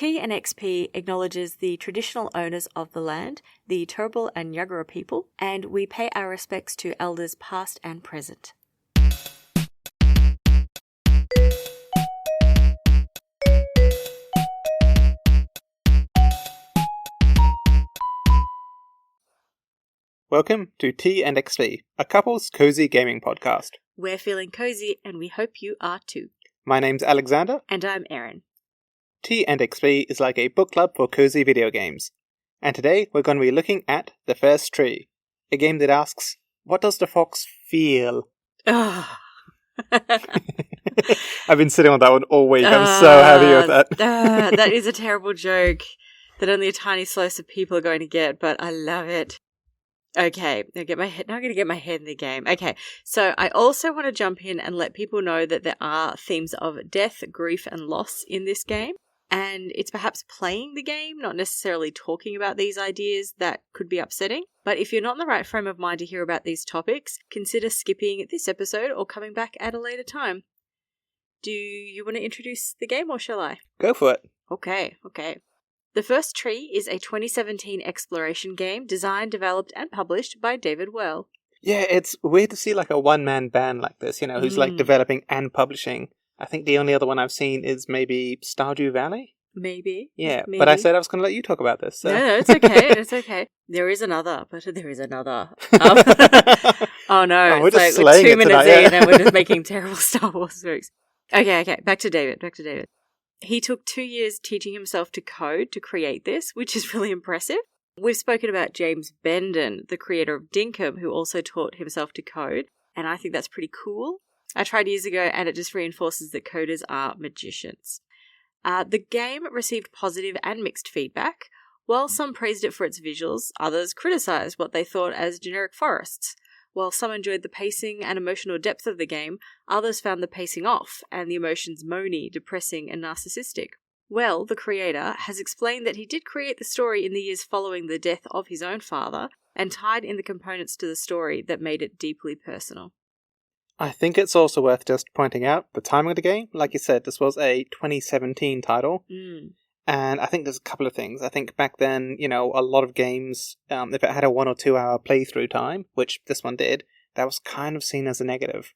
T and XP acknowledges the traditional owners of the land, the Turrbal and Yagara people, and we pay our respects to elders past and present. Welcome to T and XP, a couple's cozy gaming podcast. We're feeling cozy and we hope you are too. My name's Alexander. And I'm Erin. T and XP is like a book club for cozy video games. And today we're going to be looking at The First Tree, a game that asks, what does the fox feel? Ugh. I've been sitting on that one all week. I'm so happy with that. That is a terrible joke that only a tiny slice of people are going to get, but I love it. Okay, now I'm going to get my head in the game. Okay, so I also want to jump in and let people know that there are themes of death, grief, and loss in this game. And it's perhaps playing the game, not necessarily talking about these ideas, that could be upsetting. But if you're not in the right frame of mind to hear about these topics, consider skipping this episode or coming back at a later time. Do you want to introduce the game or shall I? Go for it. Okay. The First Tree is a 2017 exploration game designed, developed, and published by David Well. Yeah, it's weird to see like a one-man band like this, who's like developing and publishing. I think the only other one I've seen is maybe Stardew Valley? Maybe. Yeah, but I said I was going to let you talk about this. So. No, it's okay. It's okay. There is another. Oh no, we're it's just like we're 2 minutes tonight, in and we're just making terrible Star Wars jokes. Okay, back to David. He took 2 years teaching himself to code to create this, which is really impressive. We've spoken about James Bendon, the creator of Dinkum, who also taught himself to code, and I think that's pretty cool. I tried years ago and it just reinforces that coders are magicians. The game received positive and mixed feedback. While some praised it for its visuals, others criticised what they thought as generic forests. While some enjoyed the pacing and emotional depth of the game, others found the pacing off and the emotions moany, depressing, and narcissistic. Well, the creator has explained that he did create the story in the years following the death of his own father and tied in the components to the story that made it deeply personal. I think it's also worth just pointing out the timing of the game. Like you said, this was a 2017 title. And I think there's a couple of things. I think back then, a lot of games, if it had a 1 or 2 hour playthrough time, which this one did, that was kind of seen as a negative.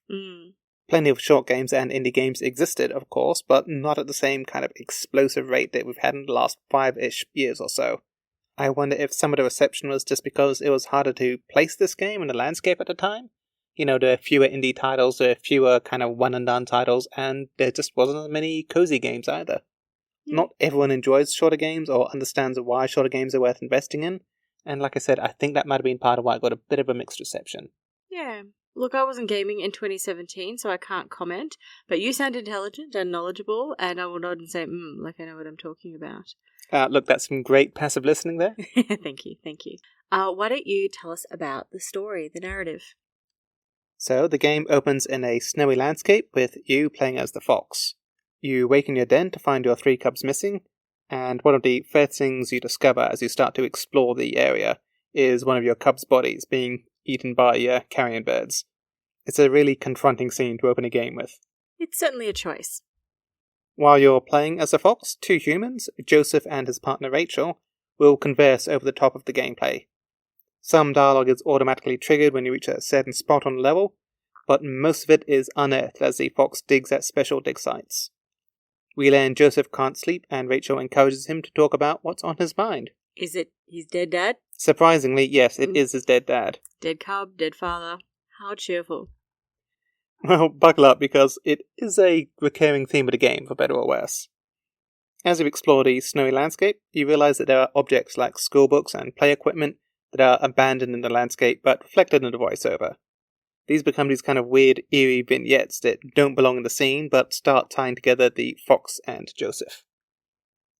Plenty of short games and indie games existed, of course, but not at the same kind of explosive rate that we've had in the last 5-ish years or so. I wonder if some of the reception was just because it was harder to place this game in the landscape at the time. There are fewer indie titles, there are fewer kind of one-and-done titles, and there just wasn't as many cozy games either. Not everyone enjoys shorter games or understands why shorter games are worth investing in. And like I said, I think that might have been part of why I got a bit of a mixed reception. Yeah. Look, I wasn't gaming in 2017, so I can't comment. But you sound intelligent and knowledgeable, and I will nod and say, like I know what I'm talking about. Look, that's some great passive listening there. Thank you. Why don't you tell us about the story, the narrative? So, the game opens in a snowy landscape with you playing as the fox. You wake in your den to find your 3 cubs missing, and one of the first things you discover as you start to explore the area is one of your cubs' bodies being eaten by carrion birds. It's a really confronting scene to open a game with. It's certainly a choice. While you're playing as a fox, 2 humans, Joseph and his partner Rachel, will converse over the top of the gameplay. Some dialogue is automatically triggered when you reach a certain spot on the level, but most of it is unearthed as the fox digs at special dig sites. We learn Joseph can't sleep, and Rachel encourages him to talk about what's on his mind. Is it his dead dad? Surprisingly, yes, it is his dead dad. Dead cub, dead father. How cheerful. Well, buckle up, because it is a recurring theme of the game, for better or worse. As you explore the snowy landscape, you realise that there are objects like schoolbooks and play equipment that are abandoned in the landscape but reflected in the voiceover. These become these kind of weird, eerie vignettes that don't belong in the scene, but start tying together the fox and Joseph.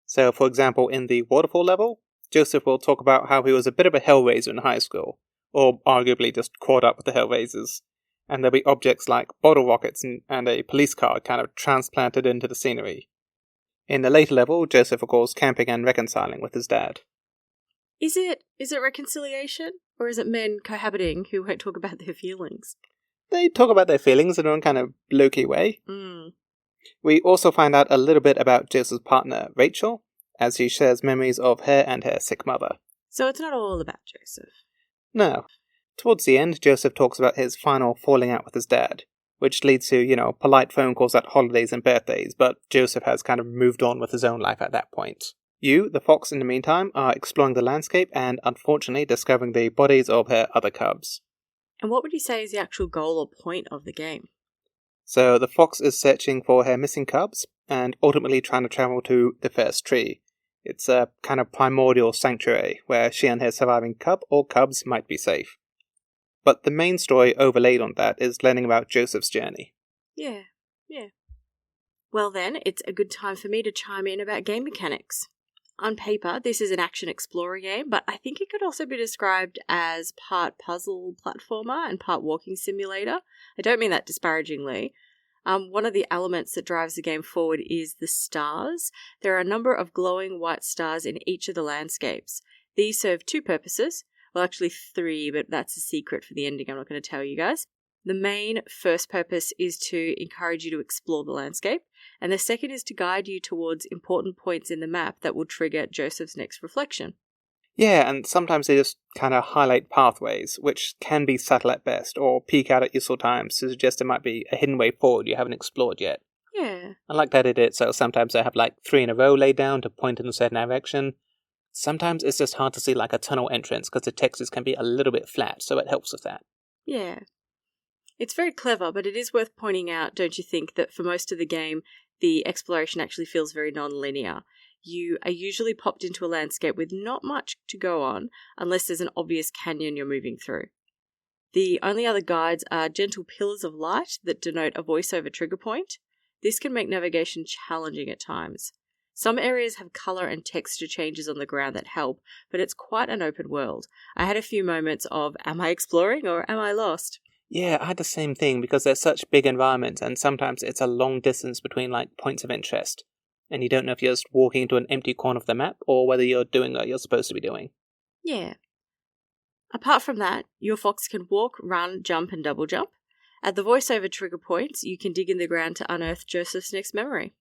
So, for example, in the waterfall level, Joseph will talk about how he was a bit of a hellraiser in high school, or arguably just caught up with the hellraisers, and there'll be objects like bottle rockets and a police car kind of transplanted into the scenery. In the later level, Joseph recalls camping and reconciling with his dad. Is it reconciliation? Or is it men cohabiting who won't talk about their feelings? They talk about their feelings in their own kind of low-key way. We also find out a little bit about Joseph's partner, Rachel, as she shares memories of her and her sick mother. So it's not all about Joseph. No. Towards the end, Joseph talks about his final falling out with his dad, which leads to, polite phone calls at holidays and birthdays, but Joseph has kind of moved on with his own life at that point. You, the fox, in the meantime, are exploring the landscape and, unfortunately, discovering the bodies of her other cubs. And what would you say is the actual goal or point of the game? So the fox is searching for her missing cubs, and ultimately trying to travel to the First Tree. It's a kind of primordial sanctuary, where she and her surviving cub or cubs might be safe. But the main story overlaid on that is learning about Joseph's journey. Yeah. Well then, it's a good time for me to chime in about game mechanics. On paper, this is an action explorer game, but I think it could also be described as part puzzle platformer and part walking simulator. I don't mean that disparagingly. One of the elements that drives the game forward is the stars. There are a number of glowing white stars in each of the landscapes. These serve two purposes. Well, actually three, but that's a secret for the ending. I'm not going to tell you guys. The main first purpose is to encourage you to explore the landscape, and the second is to guide you towards important points in the map that will trigger Joseph's next reflection. Yeah, and sometimes they just kind of highlight pathways, which can be subtle at best, or peek out at useful times to suggest there might be a hidden way forward you haven't explored yet. Yeah. I like that it did, so sometimes they have like 3 in a row laid down to point in a certain direction. Sometimes it's just hard to see like a tunnel entrance because the textures can be a little bit flat, so it helps with that. Yeah. It's very clever, but it is worth pointing out, don't you think, that for most of the game, the exploration actually feels very non-linear. You are usually popped into a landscape with not much to go on, unless there's an obvious canyon you're moving through. The only other guides are gentle pillars of light that denote a voiceover trigger point. This can make navigation challenging at times. Some areas have colour and texture changes on the ground that help, but it's quite an open world. I had a few moments of, am I exploring or am I lost? Yeah, I had the same thing because they're such big environments and sometimes it's a long distance between like points of interest. And you don't know if you're just walking into an empty corner of the map or whether you're doing what you're supposed to be doing. Yeah. Apart from that, your fox can walk, run, jump and double jump. At the voiceover trigger points, you can dig in the ground to unearth Joseph's next memory.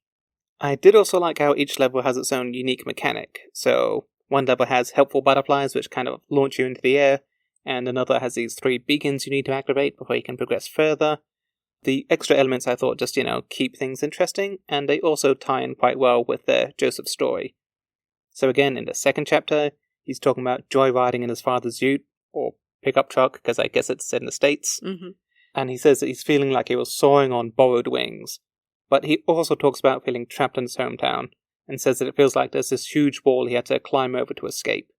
I did also like how each level has its own unique mechanic. So one level has helpful butterflies which kind of launch you into the air, and another has these 3 beacons you need to activate before you can progress further. The extra elements I thought just, keep things interesting, and they also tie in quite well with Joseph's story. So again, in the second chapter, he's talking about joyriding in his father's ute, or pickup truck, because I guess it's in the States. Mm-hmm. And he says that he's feeling like he was soaring on borrowed wings. But he also talks about feeling trapped in his hometown, and says that it feels like there's this huge wall he had to climb over to escape.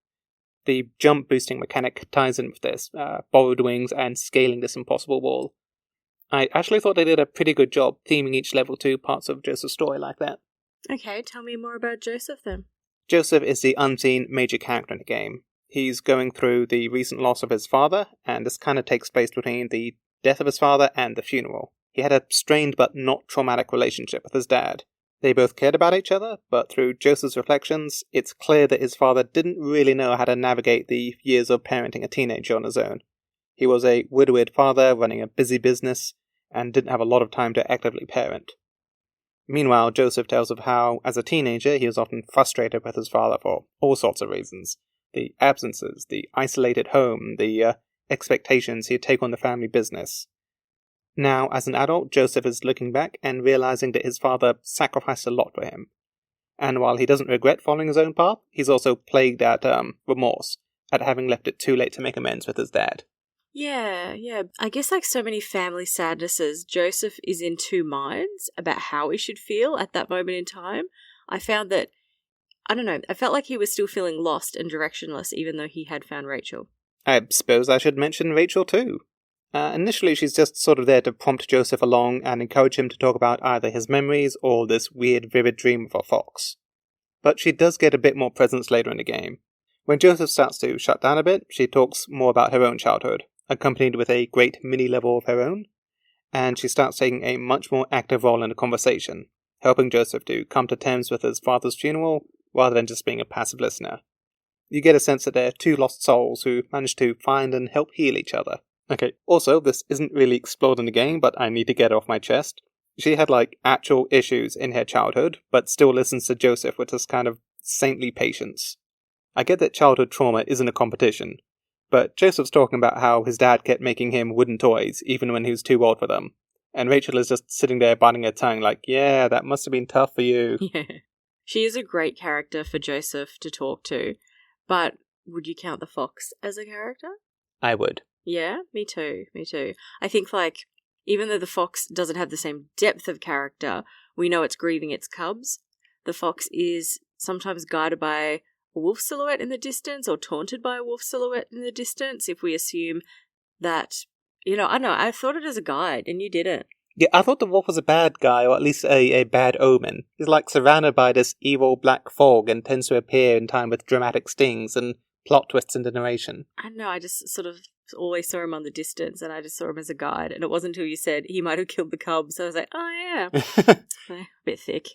The jump boosting mechanic ties in with this, borrowed wings and scaling this impossible wall. I actually thought they did a pretty good job theming each level to parts of Joseph's story like that. Okay, tell me more about Joseph then. Joseph is the unseen major character in the game. He's going through the recent loss of his father, and this kind of takes place between the death of his father and the funeral. He had a strained but not traumatic relationship with his dad. They both cared about each other, but through Joseph's reflections, it's clear that his father didn't really know how to navigate the years of parenting a teenager on his own. He was a widowed father running a busy business, and didn't have a lot of time to actively parent. Meanwhile, Joseph tells of how, as a teenager, he was often frustrated with his father for all sorts of reasons. The absences, the isolated home, the expectations he'd take on the family business. Now, as an adult, Joseph is looking back and realizing that his father sacrificed a lot for him. And while he doesn't regret following his own path, he's also plagued at remorse, at having left it too late to make amends with his dad. Yeah. I guess like so many family sadnesses, Joseph is in two minds about how he should feel at that moment in time. I found that, I felt like he was still feeling lost and directionless even though he had found Rachel. I suppose I should mention Rachel too. Initially she's just sort of there to prompt Joseph along and encourage him to talk about either his memories or this weird vivid dream of a fox. But she does get a bit more presence later in the game. When Joseph starts to shut down a bit, she talks more about her own childhood, accompanied with a great mini-level of her own, and she starts taking a much more active role in the conversation, helping Joseph to come to terms with his father's funeral rather than just being a passive listener. You get a sense that they're two lost souls who manage to find and help heal each other. Okay, also, this isn't really explored in the game, but I need to get it off my chest. She had, actual issues in her childhood, but still listens to Joseph with this kind of saintly patience. I get that childhood trauma isn't a competition, but Joseph's talking about how his dad kept making him wooden toys even when he was too old for them. And Rachel is just sitting there biting her tongue like, yeah, that must have been tough for you. Yeah. She is a great character for Joseph to talk to, but would you count the fox as a character? I would. Yeah, me too. I think, even though the fox doesn't have the same depth of character, we know it's grieving its cubs. The fox is sometimes guided by a wolf silhouette in the distance or taunted by a wolf silhouette in the distance, if we assume that, I don't know, I thought it as a guide and you didn't. Yeah, I thought the wolf was a bad guy, or at least a bad omen. He's surrounded by this evil black fog and tends to appear in time with dramatic stings and plot twists in the narration. I don't know, I just sort of always saw him on the distance and I just saw him as a guide, and it wasn't until you said he might have killed the cubs, so I was like, oh yeah. A bit thick.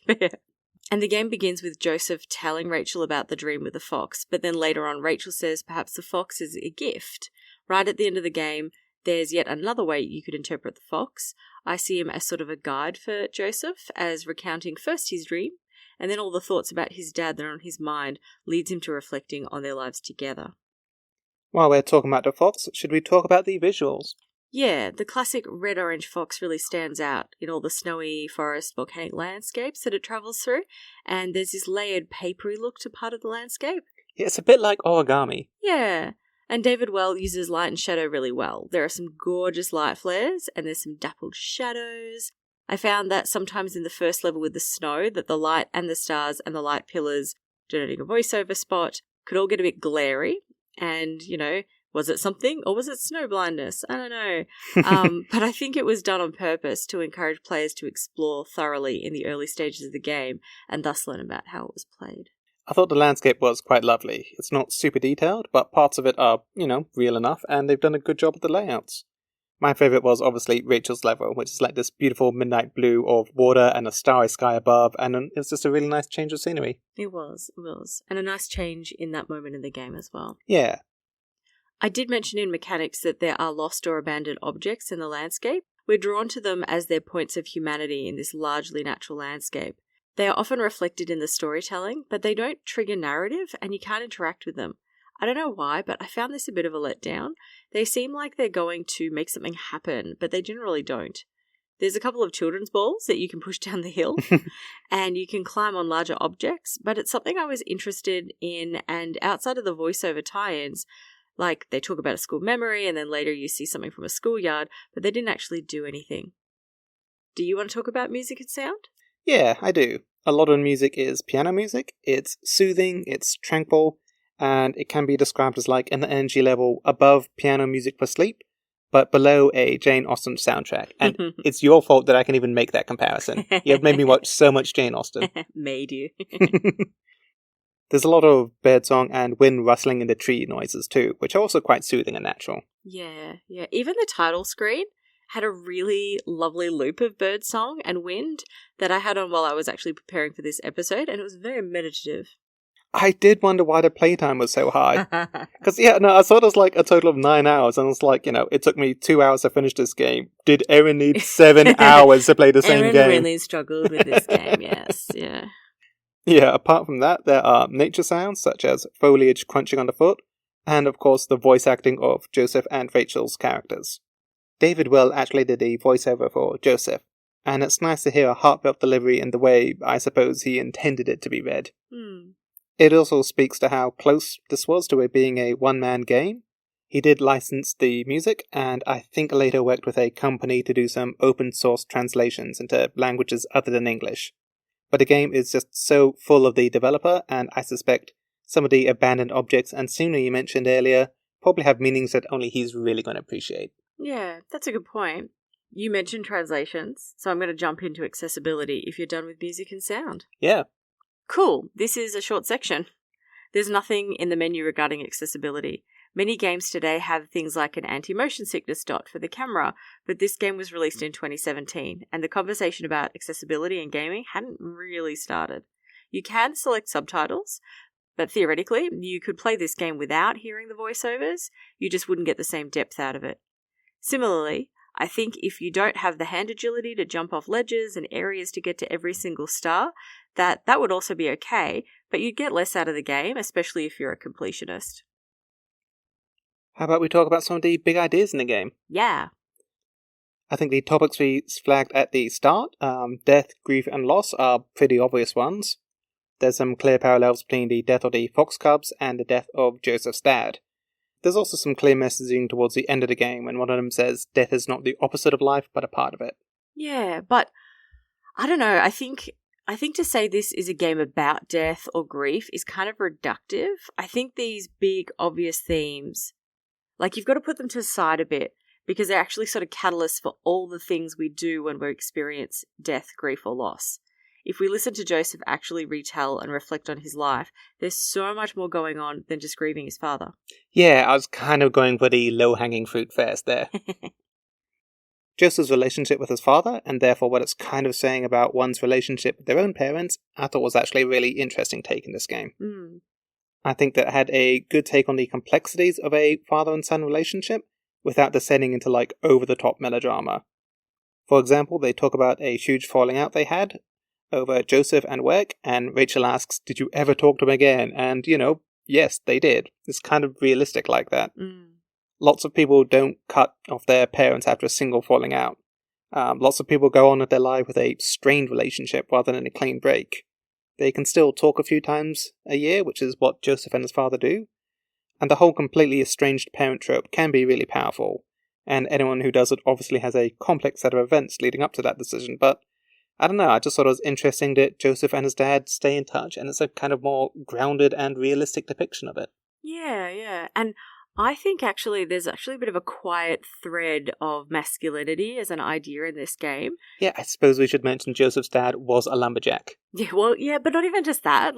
And the game begins with Joseph telling Rachel about the dream with the fox, but then later on Rachel says perhaps the fox is a gift. Right at the end of the game, there's yet another way you could interpret the fox. I see him as sort of a guide for Joseph, as recounting first his dream, and then all the thoughts about his dad that are on his mind leads him to reflecting on their lives together. While we're talking about the fox, should we talk about the visuals? Yeah, the classic red-orange fox really stands out in all the snowy forest volcanic landscapes that it travels through, and there's this layered papery look to part of the landscape. Yeah, it's a bit like origami. Yeah, and David Well uses light and shadow really well. There are some gorgeous light flares, and there's some dappled shadows. I found that sometimes in the first level with the snow, that the light and the stars and the light pillars, denoting a voiceover spot, could all get a bit glary, and, was it something or was it snow blindness? I don't know. But I think it was done on purpose to encourage players to explore thoroughly in the early stages of the game and thus learn about how it was played. I thought the landscape was quite lovely. It's not super detailed, but parts of it are, real enough, and they've done a good job with the layouts. My favourite was obviously Rachel's level, which is this beautiful midnight blue of water and a starry sky above, and it's just a really nice change of scenery. It was. And a nice change in that moment in the game as well. Yeah. I did mention in mechanics that there are lost or abandoned objects in the landscape. We're drawn to them as their points of humanity in this largely natural landscape. They are often reflected in the storytelling, but they don't trigger narrative and you can't interact with them. I don't know why, but I found this a bit of a letdown. They seem like they're going to make something happen, but they generally don't. There's a couple of children's balls that you can push down the hill and you can climb on larger objects, but it's something I was interested in, and outside of the voiceover tie-ins, they talk about a school memory and then later you see something from a schoolyard, but they didn't actually do anything. Do you want to talk about music and sound? Yeah, I do. A lot of music is piano music. It's soothing, it's tranquil, and it can be described as an energy level above piano music for sleep, but below a Jane Austen soundtrack. And it's your fault that I can even make that comparison. You have made me watch so much Jane Austen. Made you. There's a lot of birdsong and wind rustling in the tree noises too, which are also quite soothing and natural. Yeah. Even the title screen had a really lovely loop of birdsong and wind that I had on while I was actually preparing for this episode, and it was very meditative. I did wonder why the playtime was so high. Because, I saw this a total of 9 hours, and it's it took me 2 hours to finish this game. Did Erin need 7 hours to play the same game? Erin really struggled with this game, yes, yeah. Yeah, apart from that, there are nature sounds, such as foliage crunching underfoot, and of course the voice acting of Joseph and Rachel's characters. David Will actually did the voiceover for Joseph, and it's nice to hear a heartfelt delivery in the way I suppose he intended it to be read. It also speaks to how close this was to it being a one-man game. He did license the music, and I think later worked with a company to do some open-source translations into languages other than English. But the game is just so full of the developer, and I suspect some of the abandoned objects and scenery you mentioned earlier probably have meanings that only he's really going to appreciate. Yeah, that's a good point. You mentioned translations, so I'm going to jump into accessibility if you're done with music and sound. Yeah. Cool. This is a short section. There's nothing in the menu regarding accessibility. Many games today have things like an anti-motion sickness dot for the camera, but this game was released in 2017, and the conversation about accessibility in gaming hadn't really started. You can select subtitles, but theoretically, you could play this game without hearing the voiceovers, you just wouldn't get the same depth out of it. Similarly, I think if you don't have the hand agility to jump off ledges and areas to get to every single star, that would also be okay, but you'd get less out of the game, especially if you're a completionist. How about we talk about some of the big ideas in the game? Yeah. I think the topics we flagged at the start, death, grief, and loss, are pretty obvious ones. There's some clear parallels between the death of the fox cubs and the death of Joseph's dad. There's also some clear messaging towards the end of the game when one of them says death is not the opposite of life, but a part of it. Yeah, but I don't know. I think to say this is a game about death or grief is kind of reductive. I think these big, obvious themes, like you've got to put them to the side a bit because they're actually sort of catalysts for all the things we do when we experience death, grief, or loss. If we listen to Joseph actually retell and reflect on his life, there's so much more going on than just grieving his father. Yeah, I was kind of going for the low-hanging fruit first there. Joseph's relationship with his father, and therefore what it's kind of saying about one's relationship with their own parents, I thought was actually a really interesting take in this game. I think that it had a good take on the complexities of a father and son relationship, without descending into over-the-top melodrama. For example, they talk about a huge falling out they had over Joseph and work, and Rachel asks, did you ever talk to him again? And, yes, they did. It's kind of realistic like that. Lots of people don't cut off their parents after a single falling out. Lots of people go on with their life with a strained relationship rather than a clean break. They can still talk a few times a year, which is what Joseph and his father do. And the whole completely estranged parent trope can be really powerful. And anyone who does it obviously has a complex set of events leading up to that decision, but I don't know, I just thought it was interesting that Joseph and his dad stay in touch, and it's a kind of more grounded and realistic depiction of it. Yeah. And I think there's a bit of a quiet thread of masculinity as an idea in this game. Yeah, I suppose we should mention Joseph's dad was a lumberjack. Yeah, but not even just that.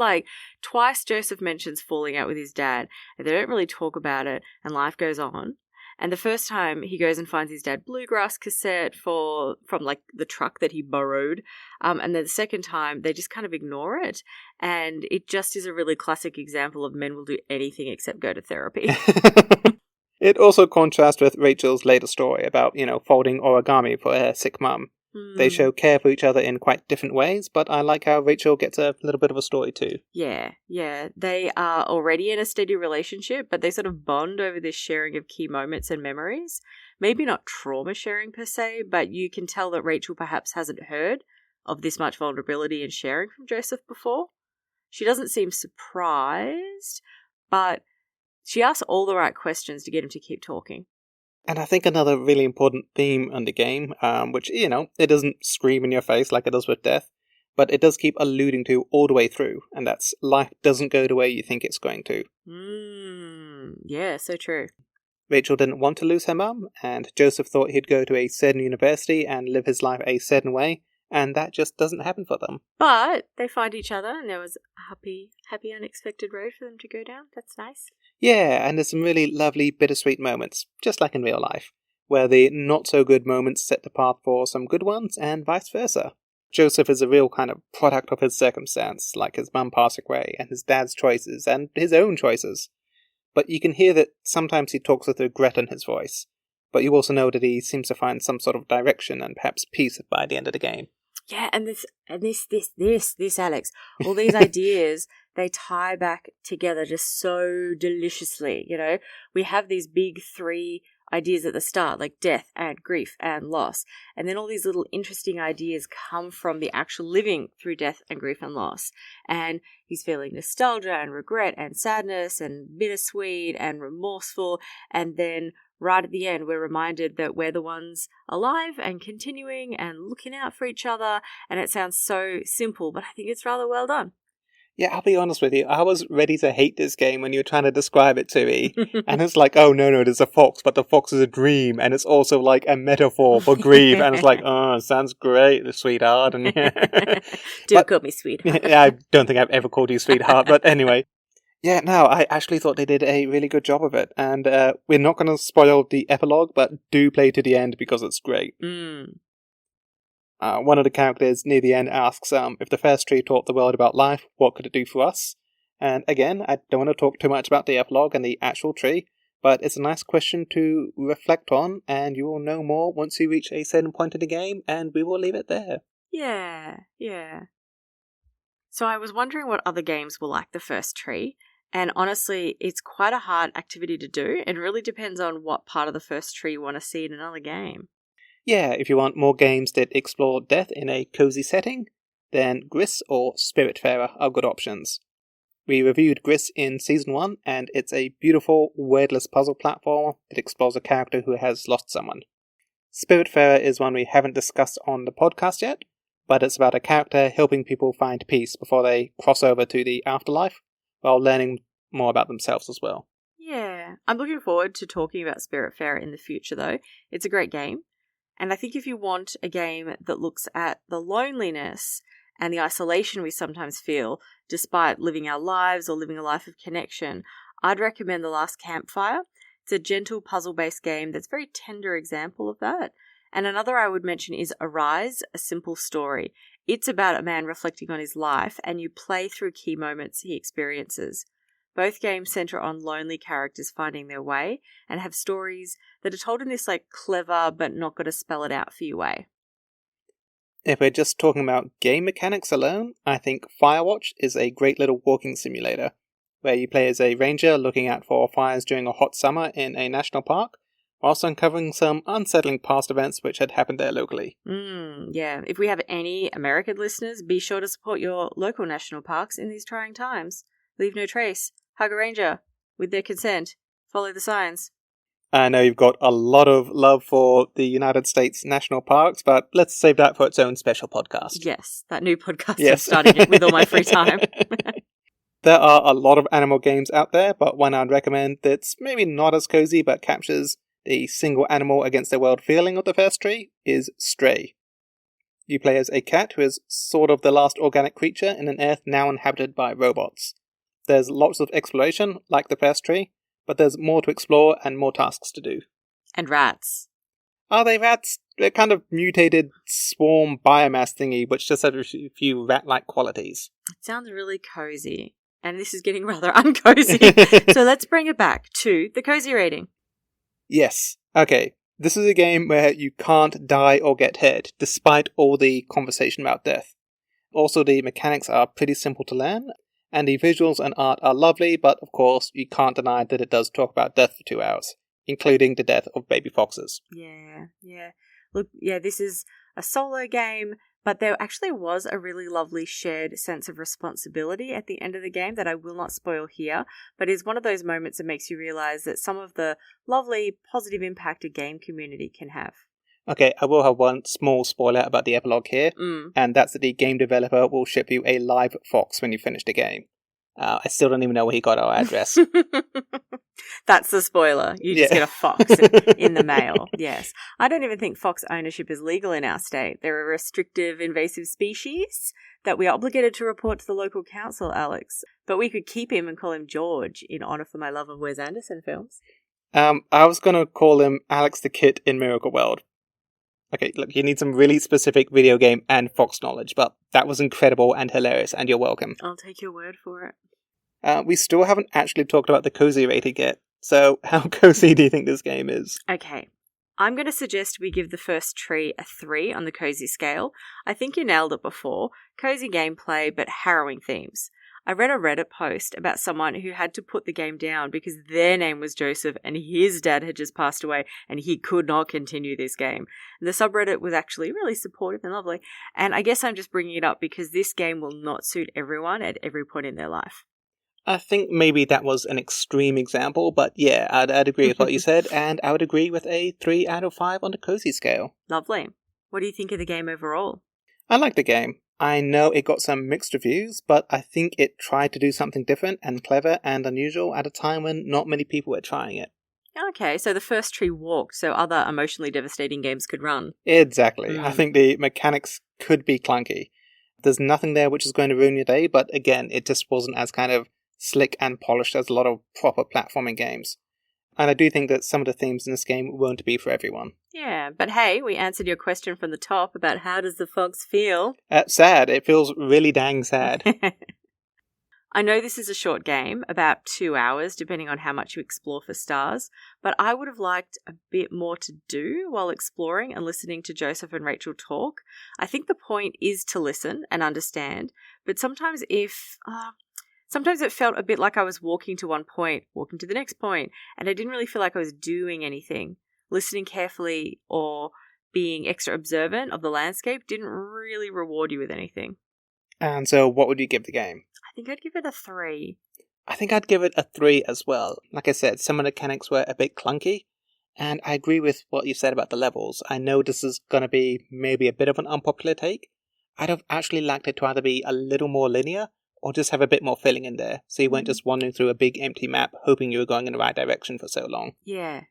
Twice Joseph mentions falling out with his dad, and they don't really talk about it, and life goes on. And the first time he goes and finds his dad bluegrass cassette from the truck that he borrowed. And then the second time they just kind of ignore it. And it just is a really classic example of men will do anything except go to therapy. It also contrasts with Rachel's later story about, folding origami for her sick mum. They show care for each other in quite different ways, but I like how Rachel gets a little bit of a story too. Yeah. They are already in a steady relationship, but they sort of bond over this sharing of key moments and memories. Maybe not trauma sharing per se, but you can tell that Rachel perhaps hasn't heard of this much vulnerability and sharing from Joseph before. She doesn't seem surprised, but she asks all the right questions to get him to keep talking. And I think another really important theme in the game, which, it doesn't scream in your face like it does with death, but it does keep alluding to all the way through, and that's life doesn't go the way you think it's going to. Yeah, so true. Rachel didn't want to lose her mum, and Joseph thought he'd go to a certain university and live his life a certain way, and that just doesn't happen for them. But they find each other, and there was a happy unexpected road for them to go down. That's nice. Yeah, and there's some really lovely bittersweet moments, just like in real life, where the not-so-good moments set the path for some good ones, and vice versa. Joseph is a real kind of product of his circumstance, like his mum passing away, and his dad's choices, and his own choices. But you can hear that sometimes he talks with regret in his voice, but you also know that he seems to find some sort of direction and perhaps peace by the end of the game. Yeah, and this, Alex, all these ideas, they tie back together just so deliciously, We have these big three ideas at the start, like death and grief and loss. And then all these little interesting ideas come from the actual living through death and grief and loss. And he's feeling nostalgia and regret and sadness and bittersweet and remorseful. And then right at the end, we're reminded that we're the ones alive and continuing and looking out for each other. And it sounds so simple, but I think it's rather well done. Yeah, I'll be honest with you. I was ready to hate this game when you were trying to describe it to me. And it's like, oh, no, there's a fox, but the fox is a dream. And it's also like a metaphor for grief. And it's like, oh, sounds great, sweetheart. And call me sweetheart. Yeah, I don't think I've ever called you sweetheart. But anyway. Yeah, no, I actually thought they did a really good job of it. And we're not going to spoil the epilogue, but do play to the end because it's great. One of the characters near the end asks if the first tree taught the world about life, what could it do for us? And again, I don't want to talk too much about the epilogue and the actual tree, but it's a nice question to reflect on, and you will know more once you reach a certain point in the game, and we will leave it there. Yeah. So I was wondering what other games were like The First Tree, and honestly, it's quite a hard activity to do. It really depends on what part of The First Tree you want to see in another game. Yeah, if you want more games that explore death in a cozy setting, then Gris or Spiritfarer are good options. We reviewed Gris in Season 1, and it's a beautiful, wordless puzzle platform that explores a character who has lost someone. Spiritfarer is one we haven't discussed on the podcast yet, but it's about a character helping people find peace before they cross over to the afterlife, while learning more about themselves as well. Yeah, I'm looking forward to talking about Spiritfarer in the future though. It's a great game, and I think if you want a game that looks at the loneliness and the isolation we sometimes feel despite living our lives or living a life of connection, I'd recommend The Last Campfire. It's a gentle puzzle-based game that's a very tender example of that. And another I would mention is Arise, A Simple Story. It's about a man reflecting on his life, and you play through key moments he experiences. Both games center on lonely characters finding their way and have stories that are told in this clever but not going to spell it out for you way. If we're just talking about game mechanics alone, I think Firewatch is a great little walking simulator, where you play as a ranger looking out for fires during a hot summer in a national park, whilst uncovering some unsettling past events which had happened there locally. Yeah. If we have any American listeners, be sure to support your local national parks in these trying times. Leave no trace. Hug a ranger with their consent. Follow the signs. I know you've got a lot of love for the United States national parks, but let's save that for its own special podcast. Yes, that new podcast Yes. I'm starting it with all my free time. There are a lot of animal games out there, but one I'd recommend that's maybe not as cozy but captures the single animal against the world feeling of The First Tree is Stray. You play as a cat who is sort of the last organic creature in an Earth now inhabited by robots. There's lots of exploration, like The First Tree, but there's more to explore and more tasks to do. And rats. Are they rats? They're kind of mutated swarm biomass thingy, which just has a few rat-like qualities. It sounds really cozy. And this is getting rather uncozy. So let's bring it back to the cozy rating. Yes. Okay. This is a game where you can't die or get hurt, despite all the conversation about death. Also, the mechanics are pretty simple to learn, and the visuals and art are lovely, but of course, you can't deny that it does talk about death for 2 hours, including the death of baby foxes. Yeah. Look, this is a solo game, but there actually was a really lovely shared sense of responsibility at the end of the game that I will not spoil here, but is one of those moments that makes you realize that some of the lovely positive impact a game community can have. Okay, I will have one small spoiler about the epilogue here, and that's that the game developer will ship you a live fox when you finish the game. I still don't even know where he got our address. That's the spoiler. You just get a fox in the mail. Yes. I don't even think fox ownership is legal in our state. They're a restrictive invasive species that we are obligated to report to the local council, Alex. But we could keep him and call him George in honour for my love of Wes Anderson films. I was going to call him Alex the Kit in Miracle World. Okay, look, you need some really specific video game and fox knowledge, but that was incredible and hilarious, and you're welcome. I'll take your word for it. We still haven't actually talked about the cozy rating yet, so how cozy do you think this game is? Okay, I'm going to suggest we give The First Tree a 3 on the cozy scale. I think you nailed it before. Cozy gameplay, but harrowing themes. I read a Reddit post about someone who had to put the game down because their name was Joseph and his dad had just passed away and he could not continue this game. And the subreddit was actually really supportive and lovely. And I guess I'm just bringing it up because this game will not suit everyone at every point in their life. I think maybe that was an extreme example, but yeah, I'd agree with what you said, and I would agree with a 3 out of 5 on the cozy scale. Lovely. What do you think of the game overall? I like the game. I know it got some mixed reviews, but I think it tried to do something different and clever and unusual at a time when not many people were trying it. Okay, so The First Tree walked so other emotionally devastating games could run. Exactly. I think the mechanics could be clunky. There's nothing there which is going to ruin your day, but again, it just wasn't as kind of slick and polished as a lot of proper platforming games. And I do think that some of the themes in this game won't be for everyone. Yeah, but hey, we answered your question from the top about how does the fox feel? Sad. It feels really dang sad. I know this is a short game, about 2 hours, depending on how much you explore for stars, but I would have liked a bit more to do while exploring and listening to Joseph and Rachel talk. I think the point is to listen and understand, but sometimes sometimes it felt a bit like I was walking to one point, walking to the next point, and I didn't really feel like I was doing anything. Listening carefully or being extra observant of the landscape didn't really reward you with anything. And so what would you give the game? I think I'd give it a 3. I think I'd give it a 3 as well. Like I said, some of the mechanics were a bit clunky, and I agree with what you said about the levels. I know this is going to be maybe a bit of an unpopular take. I'd have actually liked it to either be a little more linear, or just have a bit more filling in there, so you weren't just wandering through a big empty map hoping you were going in the right direction for so long. Yeah.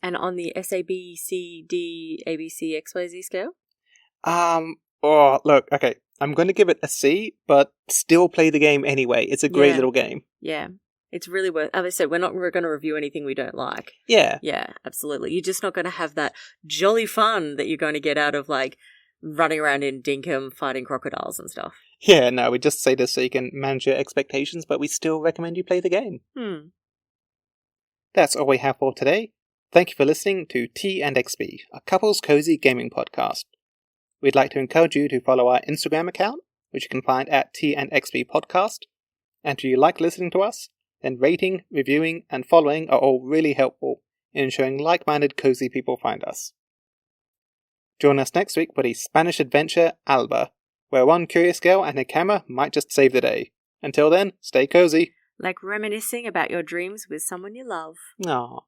And on the SABCD ABC XYZ scale? Look, okay, I'm going to give it a C, but still play the game anyway. It's a great little game. Yeah. It's really worth, as I said, we're going to review anything we don't like. Yeah. Yeah, absolutely. You're just not going to have that jolly fun that you're going to get out of, like, running around in Dinkum fighting crocodiles and stuff. Yeah, no, we just say this so you can manage your expectations, but we still recommend you play the game. That's all we have for today. Thank you for listening to T&XP, a couples cozy gaming podcast. We'd like to encourage you to follow our Instagram account, which you can find at T&XP Podcast. And if you like listening to us, then rating, reviewing, and following are all really helpful in ensuring like-minded cozy people find us. Join us next week for the Spanish adventure Alba, where one curious girl and her camera might just save the day. Until then, stay cozy. Like reminiscing about your dreams with someone you love. Aww.